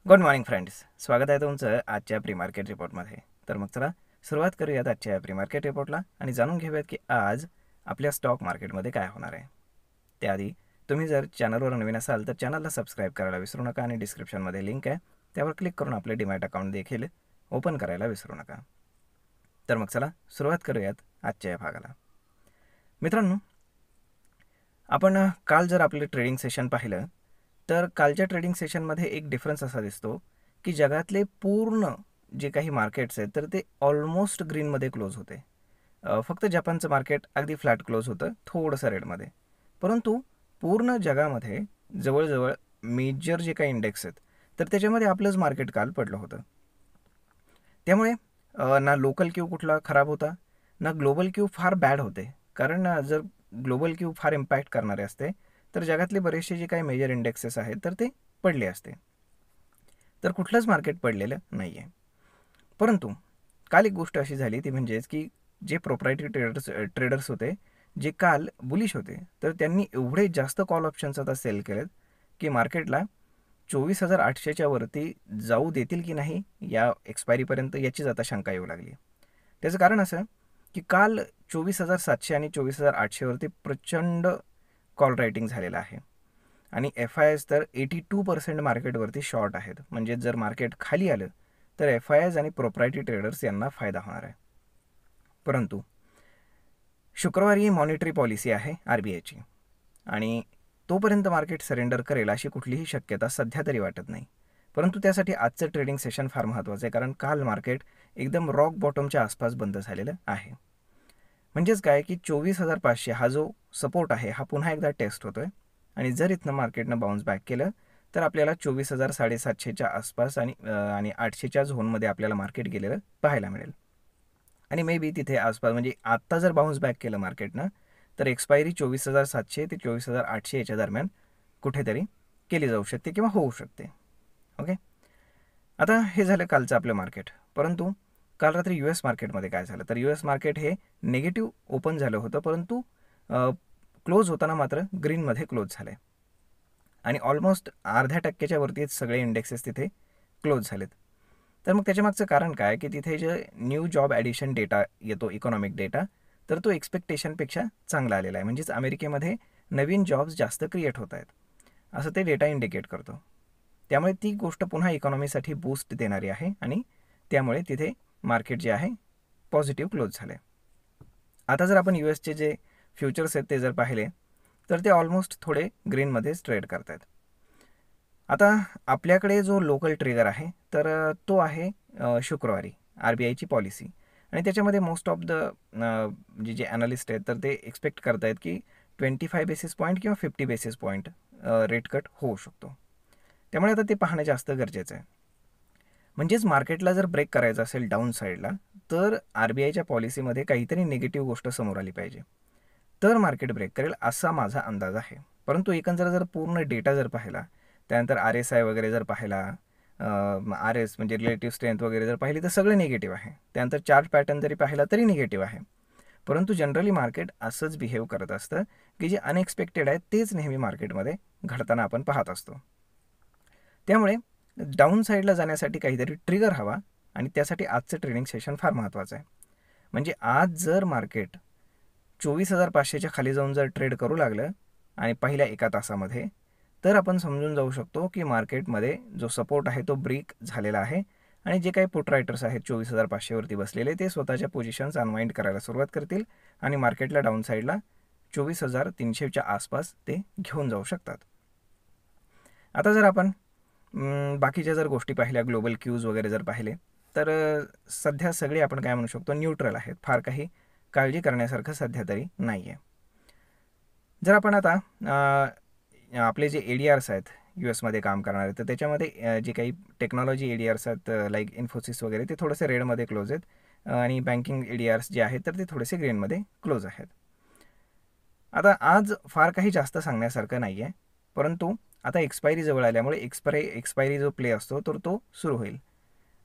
Good morning friends, स्वागत आहे तुमचं आजच्या प्री मार्केट रिपोर्टमध्ये. तर मग चला सुरुवात करूयात आजच्या प्री मार्केट रिपोर्टला आणि जाणून घेऊयात की आज आपल्या स्टॉक मार्केटमध्ये काय होणार आहे. त्याआधी तुम्ही जर चॅनलवर नवीन असाल तर चॅनलला सबस्क्राईब करायला विसरू नका आणि डिस्क्रिप्शनमध्ये लिंक आहे त्यावर क्लिक करून आपले डीमॅट अकाउंट देखील ओपन करायला विसरू नका. तर मग चला सुरुवात करूयात आजच्या या भागाला. मित्रांनो, आपण काल जर आपले ट्रेडिंग सेशन पाहिलं तर कालच्या ट्रेडिंग सेशनमध्ये एक डिफरन्स असा दिसतो की जगातले पूर्ण जे काही मार्केट्स आहेत तर ते ऑलमोस्ट ग्रीनमध्ये क्लोज होते. फक्त जपानचं मार्केट अगदी फ्लॅट क्लोज होतं, थोडंसं रेडमध्ये. परंतु पूर्ण जगामध्ये जवळजवळ मेजर जे काही इंडेक्स आहेत तर त्याच्यामध्ये आपलंच मार्केट काल पडलं होतं. त्यामुळे ना लोकल क्यू कुठला खराब होता ना ग्लोबल क्यू फार बॅड होते. कारण जर ग्लोबल क्यू फार इम्पॅक्ट करणारे असते तर जगातले बरेचसे जे काही मेजर इंडेक्सेस आहेत तर ते पडले असते. तर कुठलंच मार्केट पडलेलं नाही आहे. परंतु काल एक गोष्ट अशी झाली ती म्हणजेच की जे प्रोप्रायटरी ट्रेडर्स होते जे काल बुलिश होते तर त्यांनी एवढे जास्त कॉल ऑप्शन्स आता सेल केलेत की मार्केटला 24,800च्या वरती जाऊ देतील की नाही या एक्सपायरीपर्यंत याचीच आता शंका येऊ लागली. त्याचं कारण असं की काल 24,700 आणि 24,800वरती प्रचंड कॉल रायटिंग झालेलं आहे आणि FIs तर 82% मार्केटवरती शॉर्ट आहेत. म्हणजे जर मार्केट खाली आलं तर FIs आणि प्रोप्रायटरी ट्रेडर्स यांना फायदा होणार आहे. परंतु शुक्रवारी मॉनिटरी पॉलिसी आहे RBIची आणि तोपर्यंत मार्केट सरेंडर करेल अशी कुठलीही शक्यता सध्या तरी वाटत नाही. परंतु त्यासाठी आजचं ट्रेडिंग सेशन फार महत्त्वाचं आहे कारण काल मार्केट एकदम रॉक बॉटमच्या आसपास बंद झालेलं आहे. म्हणजेच काय की 24,500 हा जो सपोर्ट आहे हा पुन्हा एकदा टेस्ट होतोय आणि जर इथनं मार्केटनं बाउन्स बॅक केलं तर आपल्याला 24,750च्या आसपास आणि 800च्या झोनमध्ये आपल्याला मार्केट गेलेलं पाहायला मिळेल. आणि मे बी तिथे आसपास म्हणजे आत्ता जर बाउन्स बॅक केलं मार्केटनं तर एक्सपायरी 24,700 ते 24,800 याच्या दरम्यान कुठेतरी केली जाऊ शकते किंवा होऊ शकते. ओके, आता हे झालं कालचं आपलं मार्केट. परंतु काल रात्री US मार्केटमध्ये काय झालं तर US मार्केट हे निगेटिव्ह ओपन झालं होतं परंतु क्लोज होताना मात्र ग्रीनमध्ये क्लोज झालं आणि ऑलमोस्ट 0.5% वरतीच सगळे इंडेक्सेस तिथे क्लोज झालेत. तर मग त्याच्यामागचं कारण काय की तिथे जे न्यू जॉब ॲडिशन डेटा येतो, इकॉनॉमिक डेटा, तर तो एक्सपेक्टेशनपेक्षा चांगला आलेला आहे. म्हणजेच अमेरिकेमध्ये नवीन जॉब्स जास्त क्रिएट होत आहेत असं ते डेटा इंडिकेट करतो. त्यामुळे ती गोष्ट पुन्हा इकॉनॉमीसाठी बूस्ट देणारी आहे आणि त्यामुळे तिथे मार्केट जे आहे पॉझिटिव्ह क्लोज झाले. आता जर आपण USचे जे फ्युचर्स आहेत ते जर पाहिले तर ते ऑलमोस्ट थोडे ग्रीनमध्येच ट्रेड करत आहेत. आता आपल्याकडे जो लोकल ट्रिगर आहे तर तो आहे शुक्रवारी RBIची पॉलिसी आणि त्याच्यामध्ये मोस्ट ऑफ द जे ॲनालिस्ट आहेत तर ते एक्सपेक्ट करत आहेत की 25 बेसिस पॉईंट किंवा 50 बेसिस पॉईंट रेट कट होऊ शकतो. त्यामुळे आता ते पाहणं जास्त गरजेचं आहे. म्हणजेच मार्केटला जर ब्रेक करायचं असेल डाऊन साईडला तर RBIच्या पॉलिसीमध्ये काहीतरी निगेटिव्ह गोष्ट समोर आली पाहिजे तर मार्केट ब्रेक करेल असा माझा अंदाज आहे. परंतु एकंदर जर पूर्ण डेटा जर पाहिला त्यानंतर RSI वगैरे जर पाहिला, RS म्हणजे रिलेटिव्ह स्ट्रेंथ वगैरे जर पाहिली तर सगळं निगेटिव्ह आहे. त्यानंतर चार्ट पॅटर्न जरी पाहिला तरी निगेटिव्ह आहे. परंतु जनरली मार्केट असंच बिहेव करत असतं की जे अनएक्सपेक्टेड आहे तेच नेहमी मार्केटमध्ये घडताना आपण पाहत असतो. त्यामुळे डाऊन साईडला जाण्यासाठी काहीतरी ट्रिगर हवा आणि त्यासाठी आजचं ट्रेडिंग सेशन फार महत्त्वाचं आहे. म्हणजे आज जर मार्केट 24,500च्या खाली जाऊन जर ट्रेड करू लागलं आणि पहिल्या एका तासामध्ये तर आपण समजून जाऊ शकतो की मार्केटमध्ये जो सपोर्ट आहे तो ब्रेक झालेला आहे आणि जे काही पुट रायटर्स आहेत 24,500वरती बसलेले ते स्वतःच्या पोझिशन्स अनवाइंड करायला सुरुवात करतील आणि मार्केटला डाऊन साईडला 24,300च्या आसपास ते घेऊन जाऊ शकतात. आता जर आपण बाकीच्या जर गोष्टी पाहिल्या, ग्लोबल क्यूज वगैरे जर पाहिले तर सध्या सगळे आपण काय म्हणू शकतो न्यूट्रल आहेत. फार काही काळजी करण्यासारखं सध्या तरी नाही आहे. जर आपण आता आपले जे ADRs आहेत US मध्ये काम करणारे तर त्याच्यामध्ये जे काही टेक्नॉलॉजी ADRs आहेत लाईक इन्फोसिस वगैरे ते थोडेसे रेडमध्ये क्लोज आहेत आणि बँकिंग ADRs जे आहेत तर ते थोडेसे ग्रीनमध्ये क्लोज आहेत. आता आज फार काही जास्त सांगण्यासारखं नाही आहे परंतु आता एक्सपायरी जवळ आल्यामुळे एक्सपायरी जो प्ले असतो तर तो सुरू होईल.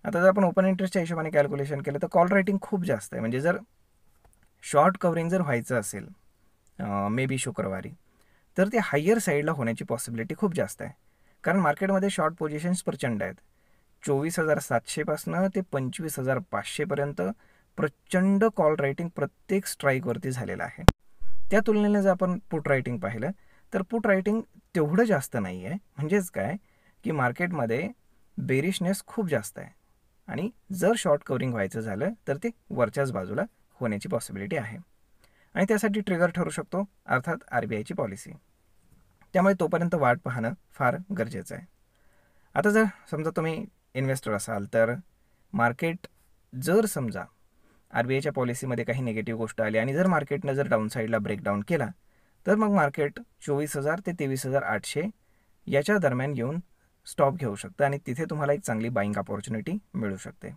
आता जर आपण ओपन इंटरेस्टच्या हिशोबाने कॅल्क्युलेशन केलं तर कॉल रायटिंग खूप जास्त आहे. म्हणजे जर शॉर्ट कव्हरिंग जर व्हायचं असेल मे बी शुक्रवारी तर ते हायर साईडला होण्याची पॉसिबिलिटी खूप जास्त आहे. कारण मार्केटमध्ये शॉर्ट पोझिशन्स प्रचंड आहेत. 24,700 पासनं ते 25,500 पर्यंत प्रचंड कॉल रायटिंग प्रत्येक स्ट्राईकवरती झालेलं आहे. त्या तुलनेने जर आपण पुट रायटिंग पाहिलं तर पुट रायटिंग तेवढं जास्त नाही आहे. म्हणजेच काय की मार्केटमध्ये बेरिशनेस खूप जास्त आहे आणि जर शॉर्ट कवरिंग व्हायचं झालं तर ते वरच्याच बाजूला होण्याची पॉसिबिलिटी आहे आणि त्यासाठी ट्रिगर ठरू शकतो अर्थात RBIची पॉलिसी. त्यामुळे तोपर्यंत वाट पाहणं फार गरजेचं आहे. आता जर समजा तुम्ही इन्व्हेस्टर असाल तर मार्केट जर समजा RBIच्या पॉलिसीमध्ये काही निगेटिव्ह गोष्ट आली आणि जर मार्केटनं जर डाऊन साईडला ब्रेकडाऊन केला तर मग मार्केट 24,000 ते 23,800 याच्या दरम्यान येऊन स्टॉप घेऊ शकतं आणि तिथे तुम्हाला एक चांगली बाईंग अपॉर्च्युनिटी मिळू शकते.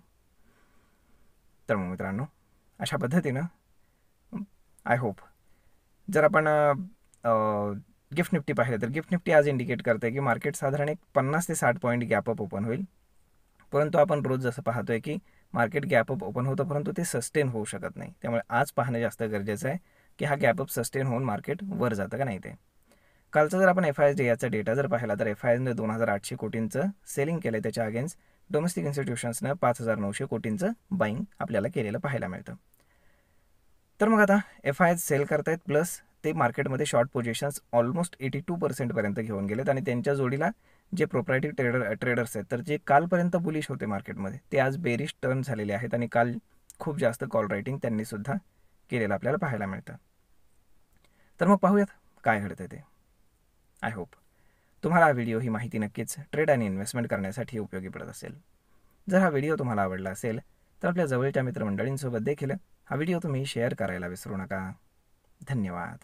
तर मग मित्रांनो, अशा पद्धतीनं आय होप जर आपण गिफ्ट निफ्टी पाहिलं तर गिफ्ट निफ्टी आज इंडिकेट करते की मार्केट साधारण एक 50 ते 60 पॉईंट गॅपअप ओपन होईल. परंतु आपण रोज जसं पाहतोय की मार्केट गॅपअप ओपन होतं परंतु ते सस्टेन होऊ शकत नाही. त्यामुळे आज पाहणं जास्त गरजेचं आहे की हा गॅपअप सस्टेन होऊन मार्केट वर जातं का नाही ते. कालचा जर आपण FIS याचा डेटा जर पाहिला तर FISने 2,800 कोटींचं सेलिंग केलं. त्याच्या अगेन्स्ट डोमेस्टिक इन्स्टिट्यूशन्सनं 5,900 कोटींचं बाईंग आपल्याला केलेलं पाहायला मिळतं. तर मग आता FIS सेल करतायत प्लस ते मार्केटमध्ये शॉर्ट पोझिशन्स ऑलमोस्ट 82% पर्यंत घेऊन गेलेत आणि त्यांच्या जोडीला जे प्रोप्रायटरी ट्रेडर्स आहेत तर जे कालपर्यंत बुलिश होते मार्केटमध्ये ते आज बेरिश टर्न झालेले आहेत आणि काल खूप जास्त कॉल रायटिंग त्यांनी सुद्धा केलेलं आपल्याला पाहायला मिळतं. तर मग पाहूयात काय घडतं ते. आय होप तुम्हाला हा व्हिडिओ ही माहिती नक्कीच ट्रेड आणि इन्व्हेस्टमेंट करण्यासाठी उपयोगी पडत असेल. जर हा व्हिडिओ तुम्हाला आवडला असेल तर आपल्या जवळच्या मित्रमंडळींसोबत देखील हा व्हिडिओ तुम्ही शेअर करायला विसरू नका. धन्यवाद.